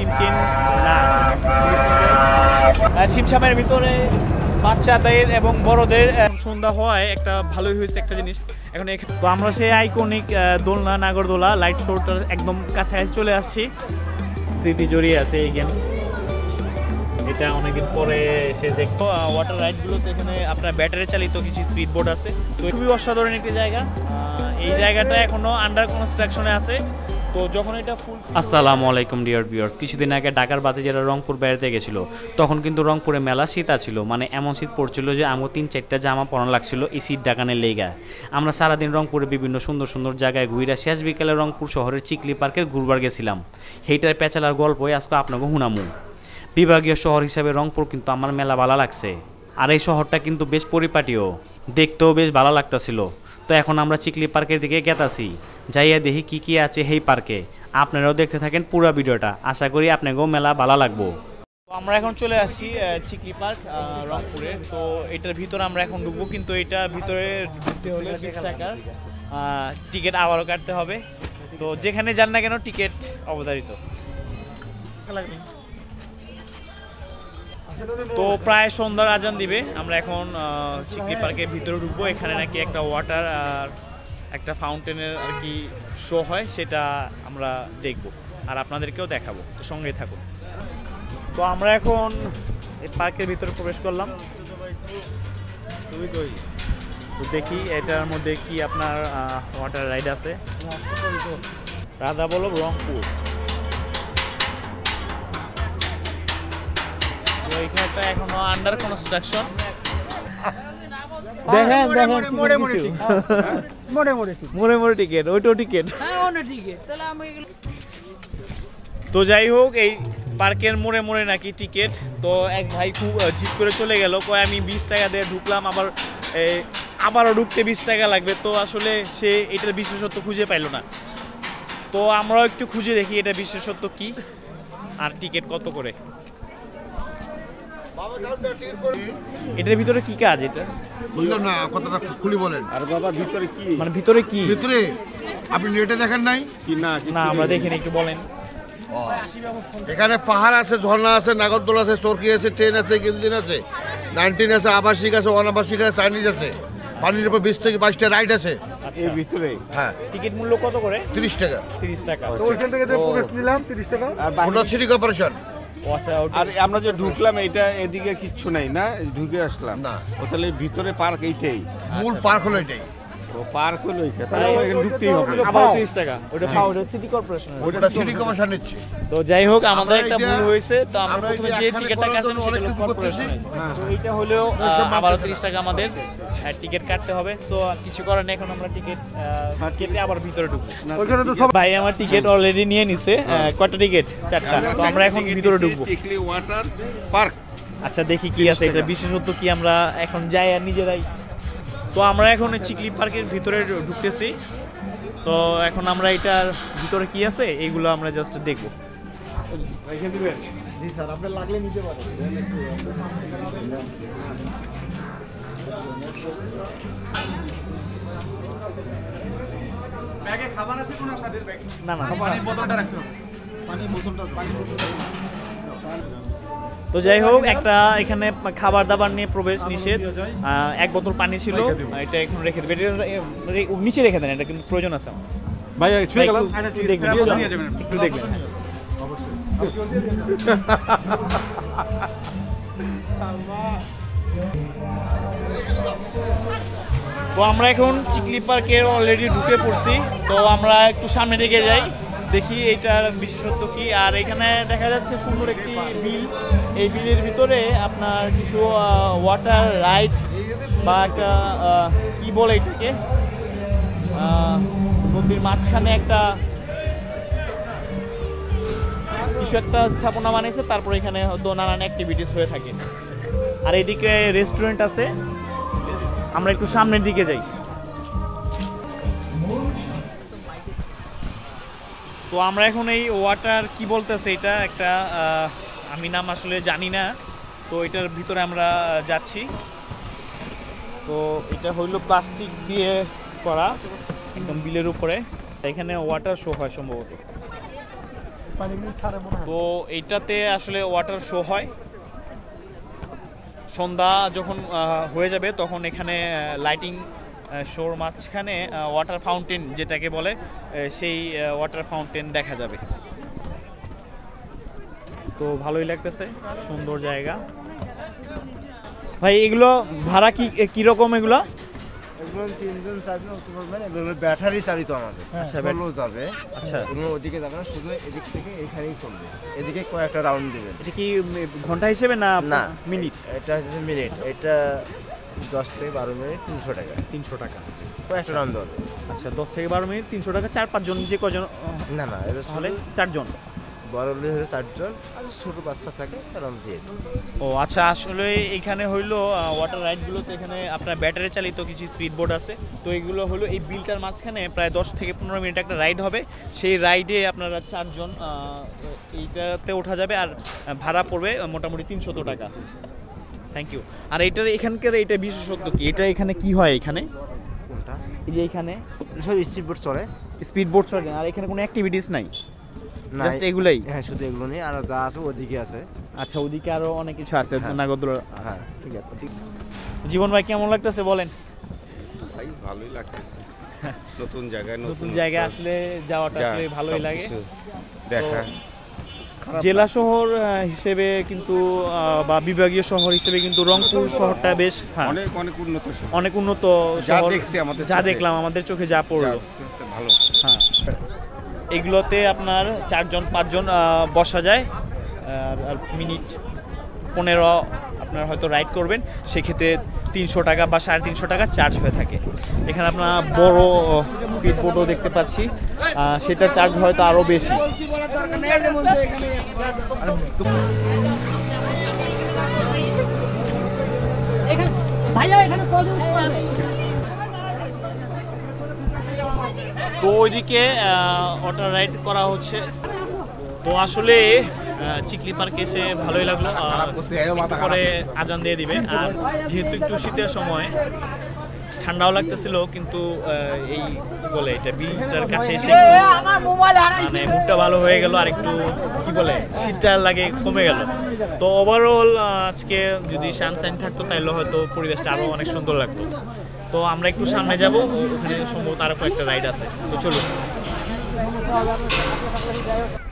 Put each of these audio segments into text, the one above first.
টিমটিম না, ছিমছামের ভিতরে বাচ্চাদের এবং বড়দের সন্ধ্যা হওয়ায় একটা ভালোই হয়েছে একটা জিনিস। এখন তো আমরা সেই আইকনিক দোলনা নাগরদোলা লাইট শোটার একদম কাছাকাছি চলে আসছি। স্মৃতি জড়িয়ে আছে এই গেমস, এটা অনেকদিন পরে এসে দেখবো। ওয়াটার রাইডগুলোতে এখানে আপনার ব্যাটারি চালিত কিছু স্পিড বোর্ড আছে, তো খুবই অসাধারণ একটি জায়গা। এই জায়গাটা এখনো আন্ডার কনস্ট্রাকশনে আছে। তো যখন এটা ফুল। আসসালামু আলাইকুম ডিয়ার ভিউয়ার্স, কিছুদিন আগে ঢাকার বাতি যারা রংপুর বেড়াতে গেছিল তখন কিন্তু রংপুরে মেলা শীত ছিল, মানে এমন শীত পড়ছিল যে আমার 3-4টা জামা পরানো লাগছিল এই শীত ডাকানের লেগা। আমরা সারাদিন রংপুরে বিভিন্ন সুন্দর সুন্দর জায়গায় ঘুরে শেষ বিকেলে রংপুর শহরের চিকলি পার্কের ঘুরবার গেছিলাম। সেইটার পেঁচালার গল্পই আজকে আপনাকে শুনামু। বিভাগীয় শহর হিসাবে রংপুর কিন্তু আমার মেলা ভালো লাগছে, আর এই শহরটা কিন্তু বেশ পরিপাটিও, দেখতেও বেশ ভালো লাগতেছিল। তো এখন আমরা চিকলি পার্কের দিকে গেতাছি, যাইয়া দেখি কি কি আছে এই পার্কে। আপনারাও দেখতে থাকেন পুরো ভিডিওটা, আশা করি আপনাকেও মেলা ভালো লাগবো। তো আমরা এখন চলে আসছি চিকলি পার্ক রংপুরে। তো এটার ভিতরে আমরা এখন ঢুকবো, কিন্তু এটার ভিতরে ঢুকতে হলে 20 টাকার টিকিট আবারও কাটতে হবে। তো যেখানে যান না কেন টিকিট অবধারিত। তো প্রায় সন্ধ্যার আজান দিবে, আমরা এখন চিকলি পার্কের ভিতরে ঢুকবো। এখানে নাকি একটা ওয়াটার আর একটা ফাউন্টেনের আর কি শো হয়, সেটা আমরা দেখব আর আপনাদেরকেও দেখাবো, তো সঙ্গেই থাকুন। তো আমরা এখন এই পার্কের ভিতরে প্রবেশ করলাম। তো দেখি এটার মধ্যে কি আপনার ওয়াটার রাইড আছে। রাধা বল্লভ রংপুর, এইখানটা এখনো আন্ডার কনস্ট্রাকশন। দেখেন মোড়ে মোড়ে টিকিট, ওইটাও টিকিট। তো যাই হোক, এই পার্কের মোড়ে মোড়ে নাকি টিকিট। তো এক ভাই খুব জিদ করে চলে গেল, কয় আমি 20 টাকা দিয়ে ঢুকলাম, আবারও ঢুকতে 20 টাকা লাগবে। তো আসলে সে এটার বিশেষত্ব খুঁজে পাইল না। তো আমরাও একটু খুঁজে দেখি এটা বিশেষত্ব কি আর টিকিট কত করে। এটার ভিতরে কি কাজ? এটা বুঝলাম না, কথাটা খুলি বলেন। আর বাবা ভিতরে কি, মানে ভিতরে কি? ভিতরে আপনি নেটে দেখেন নাই কি? না না, আমরা দেখিনি, একটু বলেন। এখানে পাহাড় আছে, ঝর্ণা আছে, নাগরদোলা আছে, চরকি আছে, ট্রেন আছে, গিলদিন আছে, 19 আছে, আবাসিক আছে, অনাবাসিক আছে, চাইনিজ আছে, পানির উপর 20 থেকে 22টা রাইড আছে এর ভিতরে। হ্যাঁ, টিকিট মূল্য কত করে? 30 টাকা। 30 টাকা। তো ওইখান থেকে যে প্রবেশ নিলাম 30 টাকা। আর ওটা সিটি কর্পোরেশন। আর আমরা যে ঢুকলাম এটা এদিকে কিচ্ছু নাই না, ঢুকে আসলাম না। ও তাহলে ভিতরে পার্ক এইটাই, মূল পার্ক হলো এটাই। ও পার্ক হলো এইটা, তাহলে এখানে ঢুকতেই হবে। আবার 30 টাকা। ওটা ওটা সিটি কর্পোরেশন, ওটা সিটি কর্পোরেশন নিচ্ছে। তো যাই হোক, আমাদের একটা ভুল হয়েছে। তো আমরা প্রথমে যে টিকিটটা কাটলাম সেটা হলো কর্পোরেশনের। তো এটা হলো আবার 30 টাকা আমাদের টিকিট কাটতে হবে। সো কিছু করার নেই, এখন আমরা টিকিট কেটে আবার ভিতরে ঢুকবো। ওইখানে তো সব ভাই আমার টিকিট অলরেডি নিয়ে নিছে। কয়টা টিকিট? 4টা। তো আমরা এখন ভিতরে ঢুকবো। Chikli water park. আচ্ছা, দেখি কি আছে এটা বিশেষত্ব কি, আমরা এখন যাই আর নিজেরাই। তো আমরা এখন চিকলি পার্কের ভিতরে ঢুকতেছি। তো এখন আমরা এটার ভিতরে কি আছে এইগুলো আমরা জাস্ট দেখবো। জি স্যার, আপনার লাগলে নিতে পারেন। ব্যাগে খাবার আছে কোন আপনাদের ব্যাগে? না না, পানির বোতলটা রাখতে হবে। পানির বোতলটা। তো যাই হোক, একটা এখানে খাবার দাবার নিয়ে প্রবেশ নিষেধ। 1 বোতল পানি ছিল, এটা এখন রেখে দেবেন, নিচে রেখে দেন, এটা কিন্তু প্রয়োজন আছে ভাই। একটু দেখবেন। তো আমরা এখন চিকলি পার্কের অলরেডি ঢুকে পড়ছি। তো আমরা একটু সামনে দিকে যাই, দেখি এইটার বিশেষত্ব কি। আর এখানে দেখা যাচ্ছে সুন্দর একটি বিল। এই বিলের ভিতরে আপনার কিছু ওয়াটার রাইড বা একটা কি বলে এটাকে, নদীর মাঝখানে একটা কিছু একটা স্থাপনা বানিয়েছে, তারপর এখানে হয়তো নানান অ্যাক্টিভিটিস হয়ে থাকে। আর এদিকে রেস্টুরেন্ট আছে। আমরা একটু সামনের দিকে যাই। তো আমরা এখন এই ওয়াটার কি বলতেছে, এটা একটা আমি নাম আসলে জানি না। তো এটার ভিতরে আমরা যাচ্ছি। তো এটা হইলো প্লাস্টিক দিয়ে করা, একদম বিলের উপরে। এখানে ওয়াটার শো হয় সম্ভবত। তো এইটাতে আসলে ওয়াটার শো হয় সন্ধ্যা যখন হয়ে যাবে তখন এখানে লাইটিং শোর মাঝখানে ওয়াটার ফাউন্টেন যেটাকে বলে সেই ওয়াটার ফাউন্টেন দেখা যাবে। তো ভালোই লাগতেছে, সুন্দর জায়গা। ভাই এগুলো ভাড়া কিরকম এগুলো? এগুলো 3 জন 4 জন উঠতে পারবেন, এগুলো ব্যাটারি চালিত আমাদের। আচ্ছা, চলো যাবে। আচ্ছা, এগুলো ওদিকে যাবে না, শুধু এদিক থেকে এখানেই চলবে। এদিকে কয়েকটা রাউন্ড দিবেন। এটা কি ঘন্টা হিসেবে না না মিনিট? এটা হচ্ছে মিনিট। এটা 10 থেকে 12 মিনিট 300 টাকা। 300 টাকা কয়েকটা রাউন্ড হবে। আচ্ছা, 10 থেকে 12 মিনিট 300 টাকা। 4-5 জন যে কজন? না না, এটা তাহলে হলে 4 জন। বড় হলে 4 জন, আর ছোট বাচ্চা থাকে তারা দিয়ে দেব। ও আচ্ছা, আসলে এখানে হইলো ওয়াটার রাইডগুলোতে এখানে আপনার ব্যাটারি চালিত কিছু স্পিড বোট আছে। তো এগুলো হলো এই বিলটার মাঝখানে প্রায় 10 থেকে 15 মিনিট একটা রাইড হবে। সেই রাইডে আপনারা 4 জন এইটাতে ওঠা যাবে, আর ভাড়া পড়বে মোটামুটি 300 টাকা। Thank you. আর এইটার এখানকার এইটা বিশেষত্ব কি? এটা এখানে কি হয় এখানে? কোনটা? এই যে এখানে সব স্পিড বোট চলে। স্পিড বোট চলে, আর এখানে কোনো অ্যাক্টিভিটিস নাই? না, জাস্ট এগুলাই? হ্যাঁ, শুধু এগুলো নেই, আর যা আছে ওদিকে আছে। আচ্ছা, ওদিকে আরো অনেক কিছু আছে হ্যাঁ। নাগরদোলা। হ্যাঁ, ঠিক আছে। জীবন ভাই কেমন লাগতেছে বলেন? ভাই ভালোই লাগতেছে, নতুন জায়গায় নতুন জায়গায় আসলে যাওয়াটা আসলে ভালোই লাগে। দেখা জেলা শহর হিসেবে কিন্তু বা বিভাগীয় শহর হিসেবে কিন্তু রংপুর শহরটা বেশ অনেক অনেক উন্নত শহর। অনেক উন্নত যা শহর, দেখছি আমাদের যা চোখে। দেখলাম আমাদের চোখে যা পড়লো ভালো। হ্যাঁ, এগুলোতে আপনার 4 জন 5 জন বসা যায়, আর মিনিট 15 আপনার হয়তো রাইড করবেন, সেক্ষেত্রে 300 টাকা বা 350 টাকা চার্জ হয়ে থাকে। এখানে আপনার বড় স্পিড বোটও দেখতে পাচ্ছি, সেটার চার্জ হয়তো আরও বেশি। তো ওইদিকে ওয়াটার রাইড করা হচ্ছে। তো আসলে চিকলি পার্কে এসে ভালোই লাগলো। একটু পরে আজান দিয়ে দিবে, আর যেহেতু একটু শীতের সময় ঠান্ডাও লাগতেছিল, কিন্তু এই কি বলে এটা বিলটার কাছে এসে মানে মুডটা ভালো হয়ে গেল, আর একটু কি বলে শীতটা লাগে কমে গেল। তো ওভারঅল আজকে যদি সানশাইন থাকতো তাহলে হয়তো পরিবেশটা আরও অনেক সুন্দর লাগতো। তো আমরা একটু সামনে যাব, ওখানে সম্ভবত আরও কয়েকটা রাইড আছে। তো চলুন।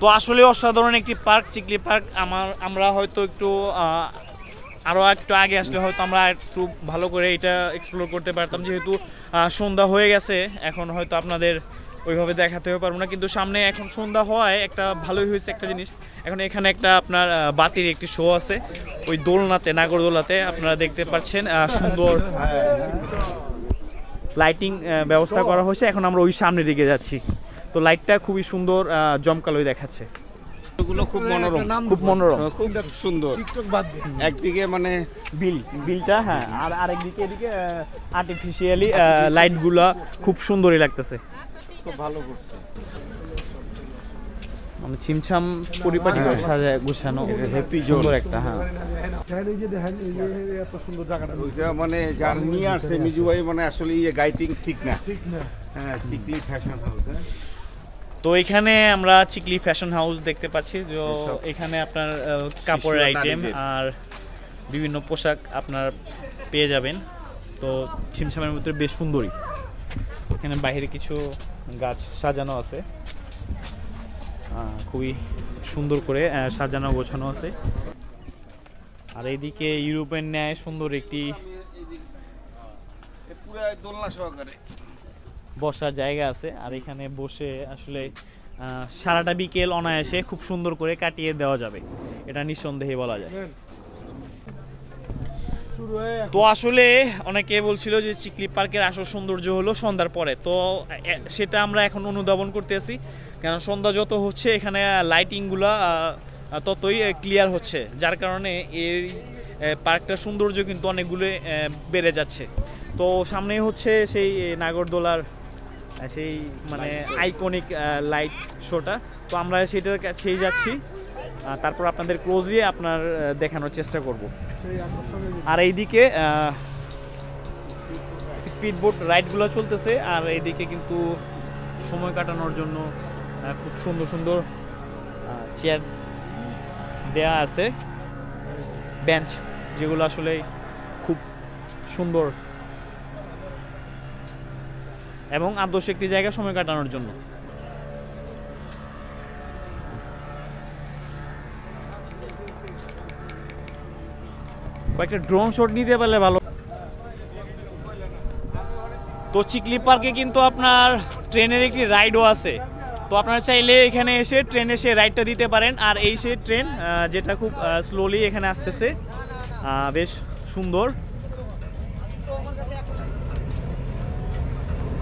তো আসলে অসাধারণ একটি পার্ক চিকলি পার্ক। আমরা হয়তো একটু আরও একটু আগে আসলে হয়তো আমরা একটু ভালো করে এটা এক্সপ্লোর করতে পারতাম, যেহেতু সন্ধ্যা হয়ে গেছে। এখন হয়তো আপনাদের ওইভাবে দেখাতেও পারবো না, কিন্তু সামনে এখন সন্ধ্যা হওয়ায় একটা ভালোই হয়েছে একটা জিনিস। এখন এখানে একটা আপনার বাতির একটি শো আছে, ওই দোলনাতে, নাগরদোলাতে আপনারা দেখতে পাচ্ছেন সুন্দর লাইটিং ব্যবস্থা করা হয়েছে। এখন আমরা ওই সামনের দিকে যাচ্ছি। তো লাইটটা খুবই সুন্দর জমকালোই দেখাচ্ছে। এগুলো খুব মনোরম, খুব মনোরম, খুব সুন্দর। একদিকে মানে বিলটা, হ্যাঁ, আর আরেকদিকে এদিকে আর্টিফিশিয়ালি লাইটগুলা খুব সুন্দরই লাগতেছে। খুব ভালো করছে, মানে ছিমছাম পরিপাটি করে সাজায় গুছানো, সুন্দর একটা। হ্যাঁ, ওইটা মানে যার নিয়ে আসছে মিজু ভাই, মানে আসলে এই গাইডিং ঠিক না। হ্যাঁ, চিকলি ফ্যাশন হাউস। তো এখানে আমরা চিকলি ফ্যাশন হাউস দেখতে পাচ্ছি। যে এখানে আপনার কাপড়ের আইটেম আর বিভিন্ন পোশাক আপনার পেয়ে যাবেন। তো ছিমছামের মধ্যে বেশ সুন্দরী। এখানে বাইরে কিছু গাছ সাজানো আছে, খুবই সুন্দর করে সাজানো গোছানো আছে। আর এইদিকে ইউরোপের ন্যায় সুন্দর একটি পুরো দোলনা সহকারে বসার জায়গা আছে। আর এখানে বসে আসলে সারাটা বিকেল অনায়াসে খুব সুন্দর করে কাটিয়ে দেওয়া যাবে, এটা নিঃসন্দেহে বলা যায়। তো আসলে অনেকে বলছিল যে চিকলি পার্কের আসল সৌন্দর্য হলো সন্ধ্যার পরে। তো সেটা আমরা এখন অনুধাবন করতেছি, কারণ সন্ধ্যা যত হচ্ছে এখানে লাইটিংগুলো ততই ক্লিয়ার হচ্ছে, যার কারণে এই পার্কটার সৌন্দর্য কিন্তু অনেকগুলো বেড়ে যাচ্ছে। তো সামনেই হচ্ছে সেই নাগরদোলার সেই মানে আইকনিক লাইট শোটা। তো আমরা সেটার কাছেই যাচ্ছি, তারপর আপনাদের ক্লোজলি আপনার দেখানোর চেষ্টা করব। আর এইদিকে স্পিড বোট রাইডগুলো চলতেছে, আর এইদিকে কিন্তু সময় কাটানোর জন্য খুব সুন্দর সুন্দর চেয়ার দেয়া আছে, বেঞ্চ, যেগুলো আসলে খুব সুন্দর এবং আদর্শ একটি জায়গা সময় কাটানোর জন্য। কয়েকটা ড্রোন শট নিতে পারলে ভালো। তো চিকলি পার্কে কিন্তু আপনার ট্রেনের একটি রাইডও আছে, তো আপনারা চাইলে এখানে এসে ট্রেনে সে রাইডটা দিতে পারেন। আর এই সে ট্রেন যেটা খুব স্লোলি এখানে আসতেছে, বেশ সুন্দর,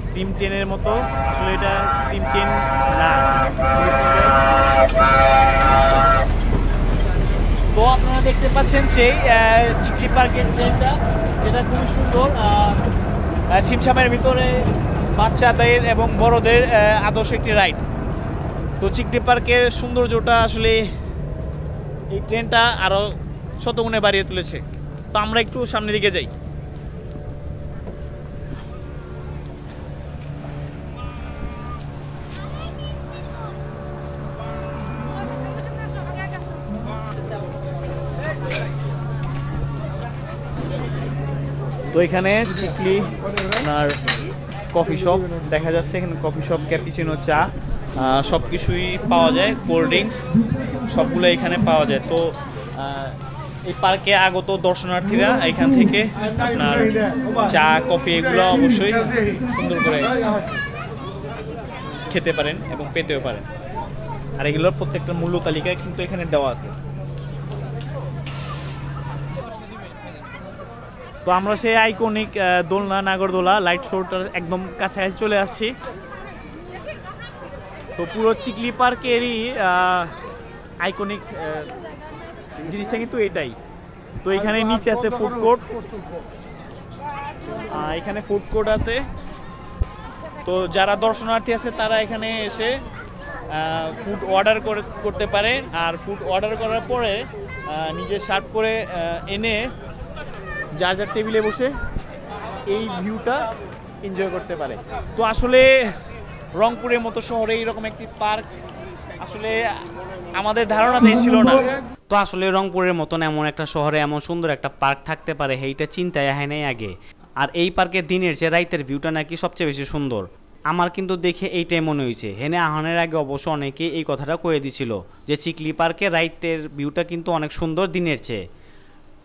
স্টিম ট্রেনের মতো। আসলে এটা স্টিম ট্রেন না। তো আপনারা দেখতে পাচ্ছেন সেই চিকলি পার্কের ট্রেনটা, যেটা খুবই সুন্দর, ছিমছামের ভিতরে বাচ্চাদের এবং বড়দের আদর্শ একটি রাইড। তো চিকলি পার্কের সৌন্দর্যটা আসলে এই ট্রেনটা আরও শতগুণে বাড়িয়ে তুলেছে। তো আমরা একটু সামনের দিকে যাই। তো এখানে চিকলি আপনার কফি শপ দেখা যাচ্ছে, এখানে কফি শপ, ক্যাপুচিনো, চা সব কিছুই পাওয়া যায়, কোল্ড ড্রিঙ্কস সবগুলো এখানে পাওয়া যায়। তো এই পার্কে আগত দর্শনার্থীরা এখান থেকে আপনার চা, কফি এগুলো অবশ্যই সুন্দর করে খেতে পারেন এবং পেতেও পারেন। আর এগুলোর প্রত্যেকটা মূল্য তালিকায় কিন্তু এখানে দেওয়া আছে। তো আমরা সেই আইকনিক দোলনা, নাগরদোলা, লাইট শোটার একদম কাছাকাছি চলে আসছি। তো পুরো চিকলি পার্কেরই আইকনিক জিনিসটা কিন্তু এটাই। তো এখানে নিচে আছে ফুড কোর্ট, এখানে ফুড কোর্ট আছে। তো যারা দর্শনার্থী আছে তারা এখানে এসে ফুড অর্ডার করতে পারে, আর ফুড অর্ডার করার পরে নিজে সার্ভ করে এনে যার যার টেবিলে বসে এই ভিউটা এনজয় করতে পারে। তো আসলে রংপুরের মতো শহরে এইরকম একটি পার্ক আসলে আমাদের ধারণাতেই ছিল না। তো আসলে রংপুরের মতন এমন একটা শহরে এমন সুন্দর একটা পার্ক থাকতে পারে, এইটা চিন্তায় হয় নাই আগে। আর এই পার্কের দিনের চেয়ে রাইতের ভিউটা নাকি সবচেয়ে বেশি সুন্দর। আমার কিন্তু দেখে এইটাই মনে হয়েছে। হেনে আহানের আগে অবশ্য অনেকেই এই কথাটা কয়ে দিছিল যে চিকলি পার্কে রাইতের ভিউটা কিন্তু অনেক সুন্দর দিনের চেয়ে।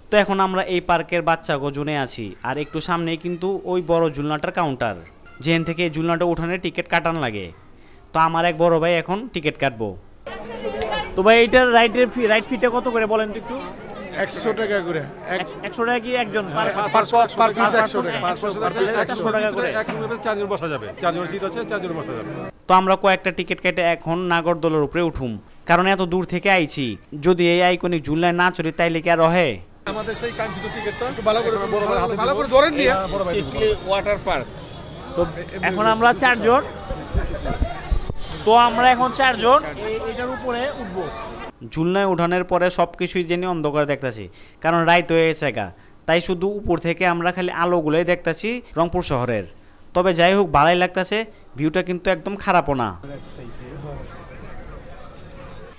তো এখন আমরা এই পার্কের বাচ্চা গজনে আছি, আর একটু সামনেই কিন্তু ওই বড় ঝুলনাটার কাউন্টার, যেখান থেকে এই ঝুলনাটা উঠানের টিকিট কাটান লাগে। তো আমার এক বড় ভাই এখন টিকিট কাটবো। তো ভাই এইটার রাইড ফিটা কত করে বলেন তো একটু? 100 টাকা করে। 100 টাকা কি একজন? পার পিস 100 টাকা। 100 টাকা করে। এক রুমে 4 জন বসা যাবে। 4 জন সিট আছে, 4 জন বসা যাবে। তো আমরা কয়েকটা টিকিট কেটে এখন নাগরদোলার উপরে উঠুম, কারণ এত দূর থেকে আইছি। যদি এই আইকনিক ঝুলনায় না চড়ি তাইলে কি আর রহে? আমাদের সেই কাঙ্ক্ষিত টিকিটটা একটু ভালো করে ধরেন নিয়ে চিকলি ওয়াটার পার্ক। তো এখন আমরা 4 জন, তো আমরা এখন 4 জন এটার উপরে উঠবো। ঝুলনায় উঠানোর পরে সব কিছুই জেনে অন্ধকার দেখতেছি, কারণ রাইত হয়ে গেছে গা। তাই শুধু উপর থেকে আমরা খালি আলোগুলোই দেখতেছি রংপুর শহরের। তবে যাই হোক, ভালোই লাগতেছে, ভিউটা কিন্তু একদম খারাপও না।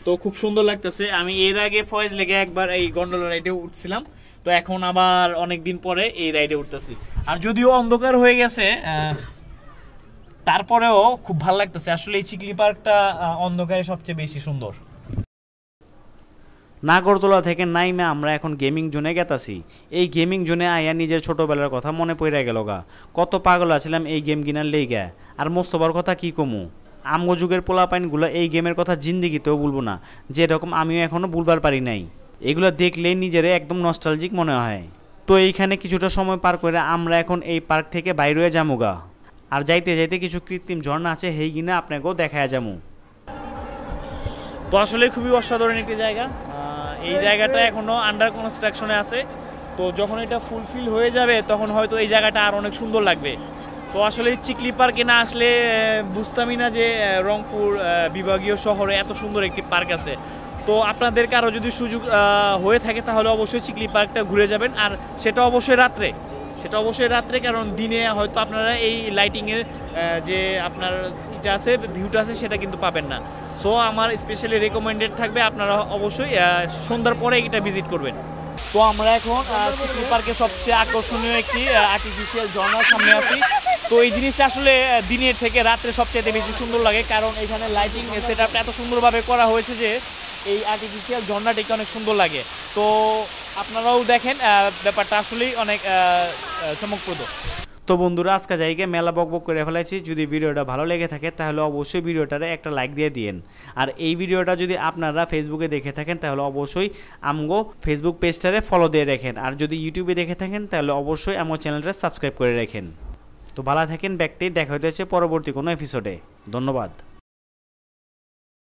তো খুব সুন্দর লাগতেছে। আমি এর আগে ফয়েজ লেগে একবার এই গন্ডোলা রাইডে উঠছিলাম, তো এখন আবার অনেক দিন পরে এই রাইডে উঠতেছি। আর যদিও অন্ধকার হয়ে গেছে, তারপরেও খুব ভালো লাগতেছে। আসলে এই চিকলি পার্কটা অন্ধকারে সবচেয়ে বেশি সুন্দর। নাগরদোলা থেকে নাইমে আমরা এখন গেমিং জোনে গেতাছি। এই গেমিং জোনে আইয়া নিজের ছোটবেলার কথা মনে পড়ে গেল গা। কত পাগল আছিলাম এই গেম কিনার লেগা। আর মোস্তফার কথা কি কমু, আমগো যুগের পোলাপাইনগুলো এই গেমের কথা জিন্দিগিতেও বলবো না, যেরকম আমিও এখনো ভুলবার পারি নাই। এগুলো দেখলেই নিজেরে একদম নস্টালজিক মনে হয়। তো এইখানে কিছুটা সময় পার করে আমরা এখন এই পার্ক থেকে বাইরে হয়ে যামু গা। আর যাইতে যাইতে কিছু কৃত্রিম ঝর্ণা আছে, হেই কিনা আপনাকেও দেখায় যামু। তো আসলে খুবই অসাধারণ একটি জায়গা। এই জায়গাটা এখনো আন্ডার কনস্ট্রাকশনে আছে। তো যখন এটা ফুলফিল হয়ে যাবে তখন হয়তো এই জায়গাটা আর অনেক সুন্দর লাগবে। তো আসলে চিকলি পার্কে না আসলে বুঝতামই না যে রংপুর বিভাগীয় শহরে এত সুন্দর একটি পার্ক আছে। তো আপনাদের কারো যদি সুযোগ হয়ে থাকে তাহলে অবশ্যই চিকলি পার্কটা ঘুরে যাবেন। আর সেটা অবশ্যই রাত্রে, কারণ দিনে হয়তো আপনারা এই লাইটিংয়ের যে আপনার ইটা আছে ভিউটা আছে সেটা কিন্তু পাবেন না। সো আমার স্পেশালি রেকমেন্ডেড থাকবে আপনারা অবশ্যই সন্ধ্যার পরে এটা ভিজিট করবেন। তো আমরা এখন চিকলি পার্কের সবচেয়ে আকর্ষণীয় একটি আর্টিফিশিয়াল ঝর্ণার সামনে আছি। তো এই জিনিসটা আসলে দিনের থেকে রাত্রে সবচেয়ে বেশি সুন্দর লাগে, কারণ এখানে লাইটিং সেট আপটা এত সুন্দরভাবে করা হয়েছে যে এই আর্টিফিশিয়াল ঝর্ণাটিকে অনেক সুন্দর লাগে। তো আপনারাও দেখেন, ব্যাপারটা আসলেই অনেক চমকপ্রদ। তো বন্ধুরা, আজকে জায়গায় মেলা বকবক করে ফেলেছি। যদি ভিডিওটা ভালো লেগে থাকে তাহলে অবশ্যই ভিডিওটারে একটা লাইক দিয়ে দিয়েন। আর এই ভিডিওটা যদি আপনারা ফেসবুকে দেখে থাকেন তাহলে অবশ্যই আমগো ফেসবুক পেজটারে ফলো দিয়ে রাখেন। আর যদি ইউটিউবে দেখে থাকেন তাহলে অবশ্যই আমার চ্যানেলটা সাবস্ক্রাইব করে রাখেন। তো ভালো থাকেন, ব্যক্তি দেখা হইতেছে পরবর্তী কোনো এপিসোডে। ধন্যবাদ।